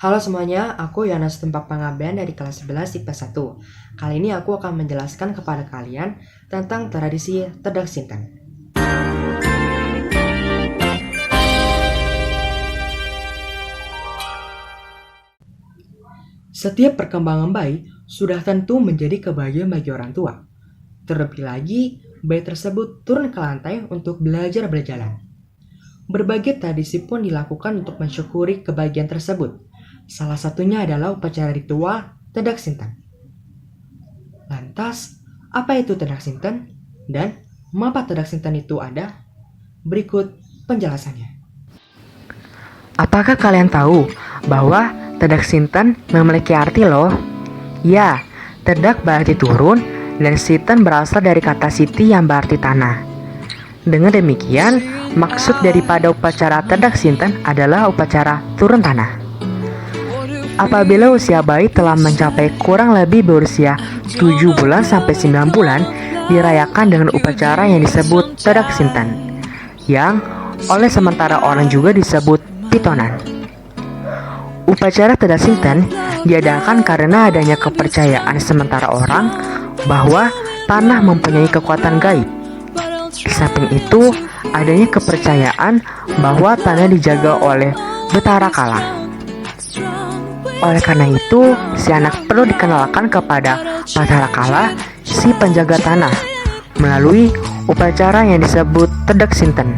Halo semuanya, aku Yohanes Tumpak Panggabean dari kelas 11 IPA 1. Kali ini aku akan menjelaskan kepada kalian tentang tradisi Tedak Sinten. Setiap perkembangan bayi sudah tentu menjadi kebahagiaan bagi orang tua. Terlebih lagi, bayi tersebut turun ke lantai untuk belajar berjalan. Berbagai tradisi pun dilakukan untuk mensyukuri kebahagiaan tersebut. Salah satunya adalah upacara ritual Tedak Sinten. Lantas, apa itu Tedak Sinten? Dan mengapa Tedak Sinten itu ada? Berikut penjelasannya. Apakah kalian tahu bahwa Tedak Sinten memiliki arti loh? Ya, Tedak berarti turun dan Sinten berasal dari kata siti yang berarti tanah. Dengan demikian, maksud daripada upacara Tedak Sinten adalah upacara turun tanah. Apabila usia bayi telah mencapai kurang lebih berusia 7 bulan sampai 9 bulan, dirayakan dengan upacara yang disebut Tedak Sinten, yang oleh sementara orang juga disebut pitonan. Upacara Tedak Sinten diadakan karena adanya kepercayaan sementara orang bahwa tanah mempunyai kekuatan gaib. Di samping itu, adanya kepercayaan bahwa tanah dijaga oleh Betara Kala. Oleh karena itu, si anak perlu dikenalkan kepada Betara Kala, si penjaga tanah, melalui upacara yang disebut Tedak Sinten,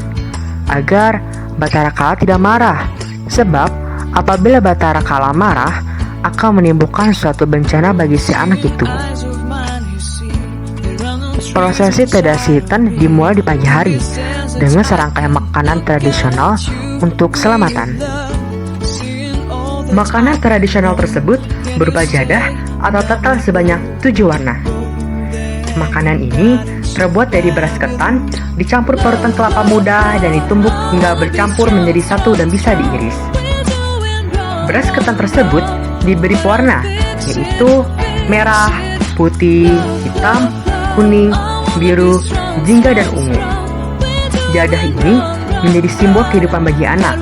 agar Betara Kala tidak marah, sebab apabila Betara Kala marah, akan menimbulkan suatu bencana bagi si anak itu. Prosesi Tedak Sinten dimulai di pagi hari dengan serangkaian makanan tradisional untuk keselamatan. Makanan tradisional tersebut berupa jadah atau tetel sebanyak 7 warna. Makanan ini terbuat dari beras ketan, dicampur parutan kelapa muda dan ditumbuk hingga bercampur menjadi satu dan bisa diiris. Beras ketan tersebut diberi pewarna, yaitu merah, putih, hitam, kuning, biru, jingga, dan ungu. Jadah ini menjadi simbol kehidupan bagi anak,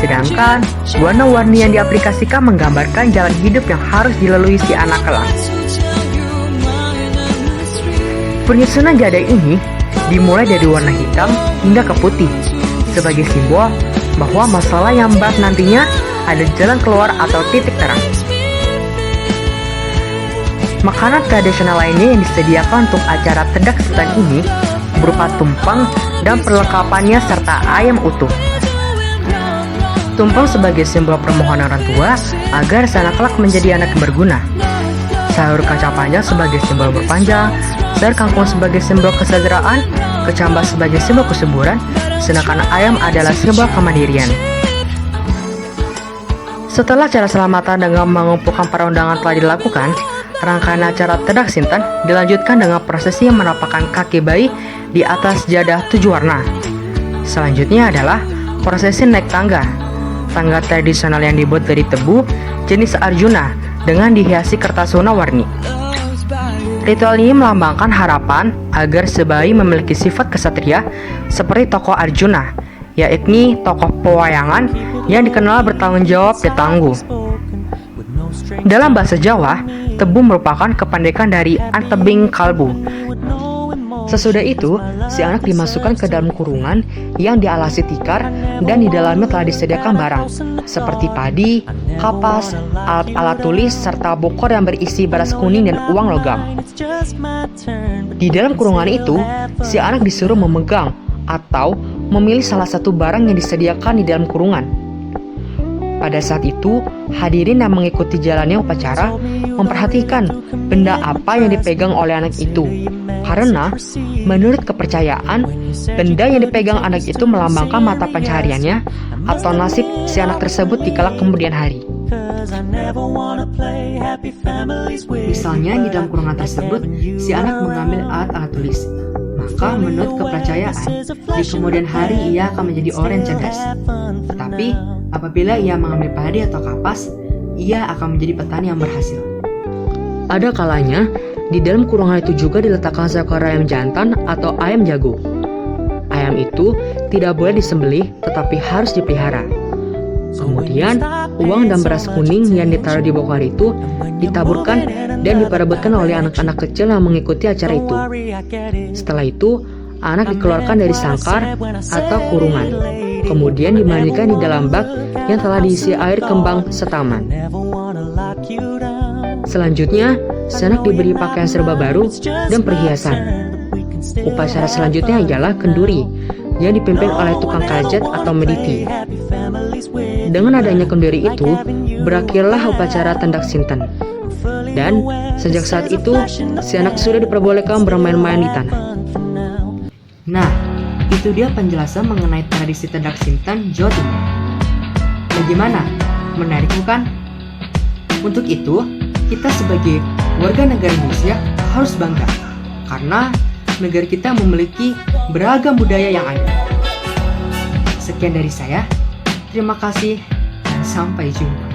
sedangkan warna-warni yang diaplikasikan menggambarkan jalan hidup yang harus dilalui si anak kelak. Penyusunan jadah ini dimulai dari warna hitam hingga ke putih, sebagai simbol bahwa masalah yang berat nantinya ada jalan keluar atau titik terang. Makanan tradisional lainnya yang disediakan untuk acara Tedak Sinten ini berupa tumpeng dan perlengkapannya serta ayam utuh. Tumpeng sebagai simbol permohonan orang tua agar si anak kelak menjadi anak yang berguna. Sayur kacang panjang sebagai simbol berpanjang, sayur kangkung sebagai simbol kesejahteraan, kecambah sebagai simbol kesuburan, sedangkan ayam adalah simbol kemandirian. Setelah acara selamatan dengan mengumpulkan para undangan telah dilakukan, rangkaian acara Tedak Sinten dilanjutkan dengan prosesi yang menapakkan kaki bayi di atas jadah 7 warna. Selanjutnya adalah prosesi naik tangga. Tangga tradisional yang dibuat dari tebu jenis Arjuna dengan dihiasi kertas warna-warni. Ritual ini melambangkan harapan agar si bayi memiliki sifat kesatria seperti tokoh Arjuna, yakni tokoh pewayangan yang dikenal bertanggung jawab dan tangguh. Dalam bahasa Jawa, tebu merupakan kependekan dari antebing kalbu. Sesudah itu, si anak dimasukkan ke dalam kurungan yang dialasi tikar dan di dalamnya telah disediakan barang seperti padi, kapas, alat-alat tulis, serta bokor yang berisi beras kuning dan uang logam. Di dalam kurungan itu, si anak disuruh memegang atau memilih salah satu barang yang disediakan di dalam kurungan. Pada saat itu, hadirin yang mengikuti jalannya upacara memperhatikan benda apa yang dipegang oleh anak itu. Karena menurut kepercayaan, benda yang dipegang anak itu melambangkan mata pencahariannya atau nasib si anak tersebut di kelak kemudian hari. Misalnya di dalam kurungan tersebut, si anak mengambil alat-alat tulis. Maka menurut kepercayaan, di kemudian hari ia akan menjadi orang yang cerdas. Tetapi apabila ia mengambil padi atau kapas, ia akan menjadi petani yang berhasil. Ada kalanya, di dalam kurungan itu juga diletakkan seekor ayam jantan atau ayam jago. Ayam itu tidak boleh disembelih, tetapi harus dipelihara. Kemudian, uang dan beras kuning yang ditaruh di bongkar itu ditaburkan dan diperebutkan oleh anak-anak kecil yang mengikuti acara itu. Setelah itu, anak dikeluarkan dari sangkar atau kurungan, kemudian dimandikan di dalam bak yang telah diisi air kembang setaman. Selanjutnya, si anak diberi pakaian serba baru dan perhiasan. Upacara selanjutnya ialah kenduri, yang dipimpin oleh tukang kajat atau mediti. Dengan adanya kenduri itu, berakhirlah upacara tendak sinten. Dan sejak saat itu, si anak sudah diperbolehkan bermain-main di tanah. Nah, itu dia penjelasan mengenai tradisi tendak sinten Jawa Timur. Bagaimana? Menarik bukan? Untuk itu, kita sebagai warga negara Indonesia harus bangga karena negara kita memiliki beragam budaya yang ada. Sekian dari saya. Terima kasih. Sampai jumpa.